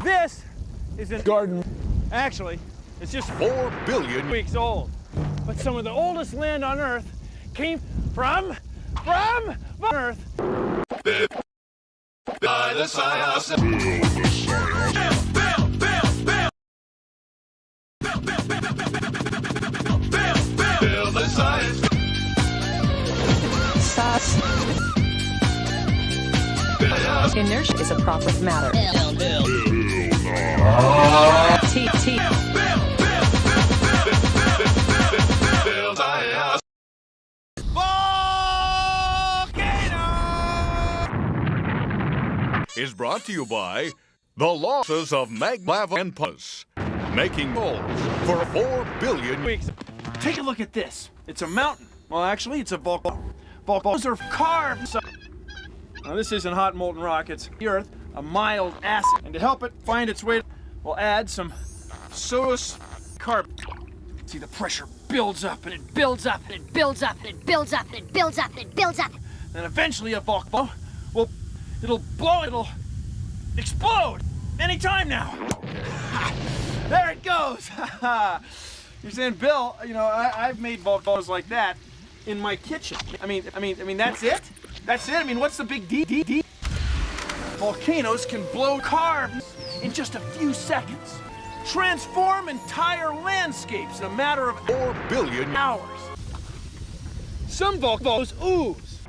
This is a garden. Actually, it's just 4 billion weeks old. But some of the oldest land on Earth came from Earth. By the ScieiAs. Build the ScieiAs. Inertia is a property of matter. Build. T. Build ScieiAs. Volcanoes! Is brought to you by the losses of magma, lava, and pus, making goals for 4 billion Weeks. Take a look at this. It's a mountain. Well, actually, it's a volcano. Volcanoes are carved. Now, this isn't hot molten rock. It's the Earth, a mild acid. And to help it find its way, we'll add some soda carbon. See, the pressure builds up and it builds up and it builds up and it builds up and it builds up and it builds up. And eventually a volcano it'll explode any time now. There it goes. You're saying, Bill, you know, I've made volcanoes like that in my kitchen. I mean, that's it? That's it? I mean, what's the big deal? Volcanoes can blow carbon in just a few seconds. Transform entire landscapes in a matter of 4 billion hours. Some volcanoes ooze.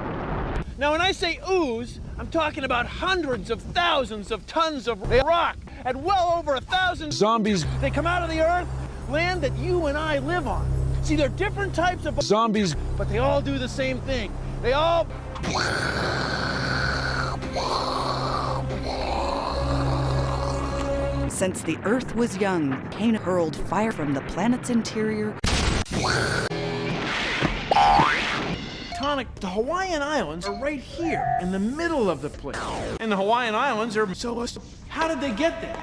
Now, when I say ooze, I'm talking about hundreds of thousands of tons of rock at well over 1,000 zombies. They come out of the Earth, land that you and I live on. See, they're different types of zombies, but they all do the same thing. They all... Since the Earth was young, Cain hurled fire from the planet's interior. The Hawaiian Islands are right here in the middle of the place. And the Hawaiian Islands are so... How did they get there?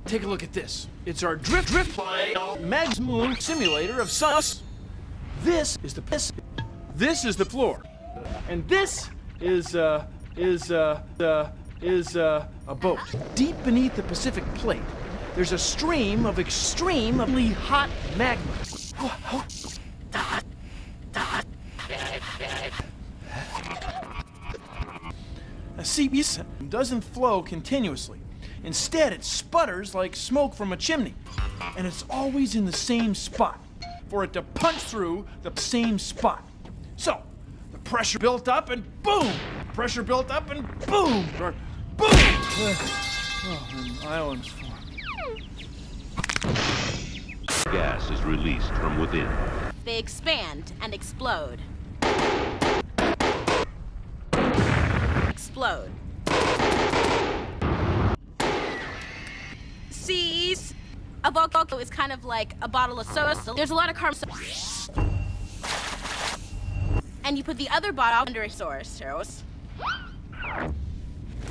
Take a look at this. It's our drift moon simulator of suns. This is the floor. And this is a boat. Deep beneath the Pacific plate, there's a stream of extremely hot magma. A CBS doesn't flow continuously. Instead, it sputters like smoke from a chimney. And it's always in the same spot for it to punch through the same spot. So, the pressure built up and boom! Pressure built up and boom! Or boom! And islands form. Gas is released from within. They expand and explode. Explode. Seas. A volcano is kind of like a bottle of soda. There's a lot of carbon. And you put the other bottle under a source.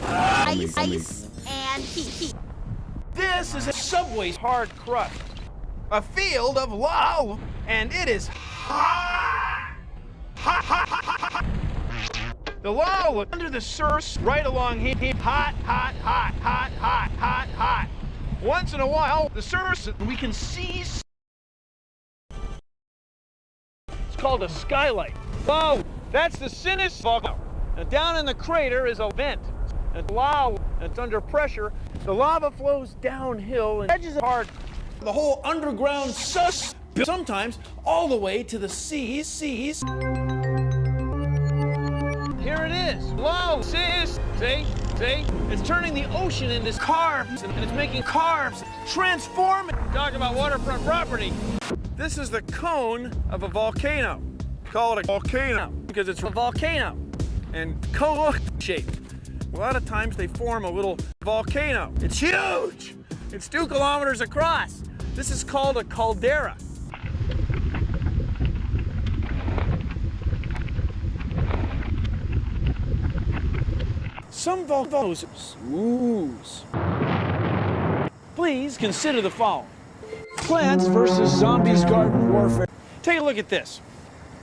Ice, and heat. This is a subway's hard crust. A field of lava, and it is hot. The lava under the surface, right along here, hot. Once in a while, the surface, we can see. It's called a skylight. Oh, that's the Sinus volcano. And down in the crater is a vent. And lava, it's under pressure. The lava flows downhill and edges hard. The whole underground sometimes all the way to the seas. Here it is. Lava, see? It's turning the ocean into carbs, and it's making carbs transform. Talk about waterfront property. This is the cone of a volcano. Call it a volcano because it's a volcano and cone-shaped. A lot of times they form a little volcano. It's huge. It's 2 kilometers across. This is called a caldera. Some volcanoes ooze. Please consider the following. Plants versus zombies garden warfare. Take a look at this.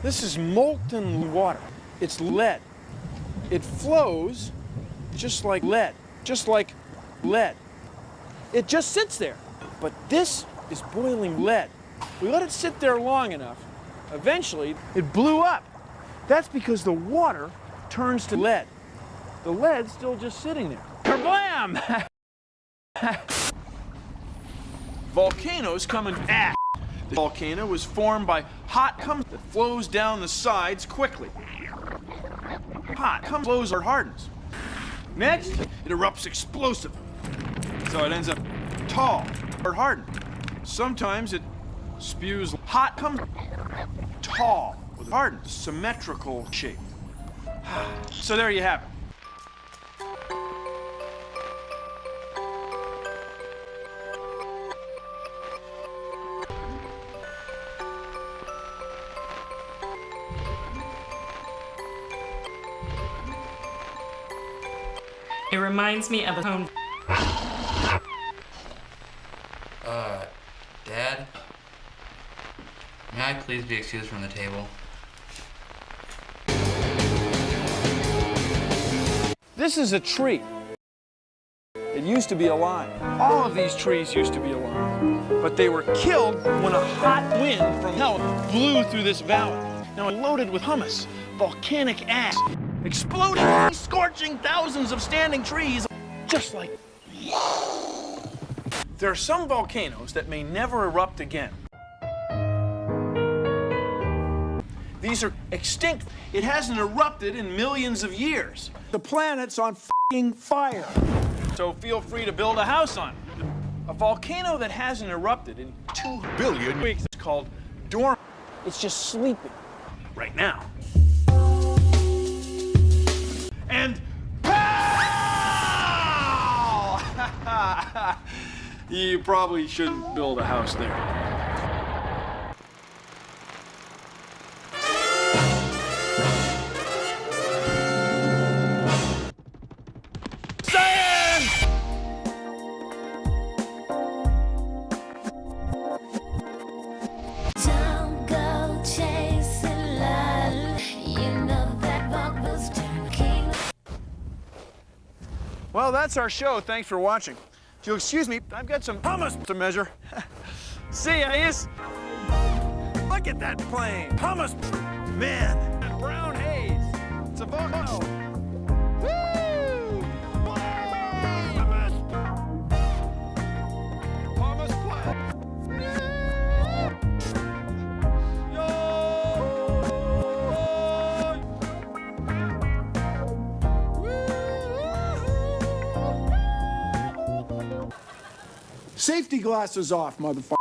This is molten water. It's lead. It flows just like lead. it just sits there. But this is boiling lead. We let it sit there long enough, eventually it blew up. That's because the water turns to lead. The lead's still just sitting there. Kablam! Volcanoes come in ash. The volcano was formed by hot cum that flows down the sides quickly. Hot cum flows or hardens. Next, it erupts explosively. So it ends up tall or hardened. Sometimes it spews hot cum tall with hardened, symmetrical shape. So there you have it. It reminds me of a home. Dad? May I please be excused from the table? This is a tree. It used to be alive. All of these trees used to be alive. But they were killed when a hot wind from hell blew through this valley. Now loaded with humus, volcanic ash, exploding, scorching thousands of standing trees, just like. There are some volcanoes that may never erupt again. These are extinct. It hasn't erupted in millions of years. The planet's on f***ing fire. So feel free to build a house on it. A volcano that hasn't erupted in 2 billion weeks is called dormant. It's just sleeping right now. And pow! You probably shouldn't build a house there. Science! Don't go chasing love. You know that rock was king. Well, that's our show. Thanks for watching. If you'll excuse me, I've got some hummus to measure. ScieiAs. Look at that plane. Hummus. Man, that brown haze. It's a volcano. Woo! Hummus. Hummus plane. Yo! Safety glasses off, motherfuckers.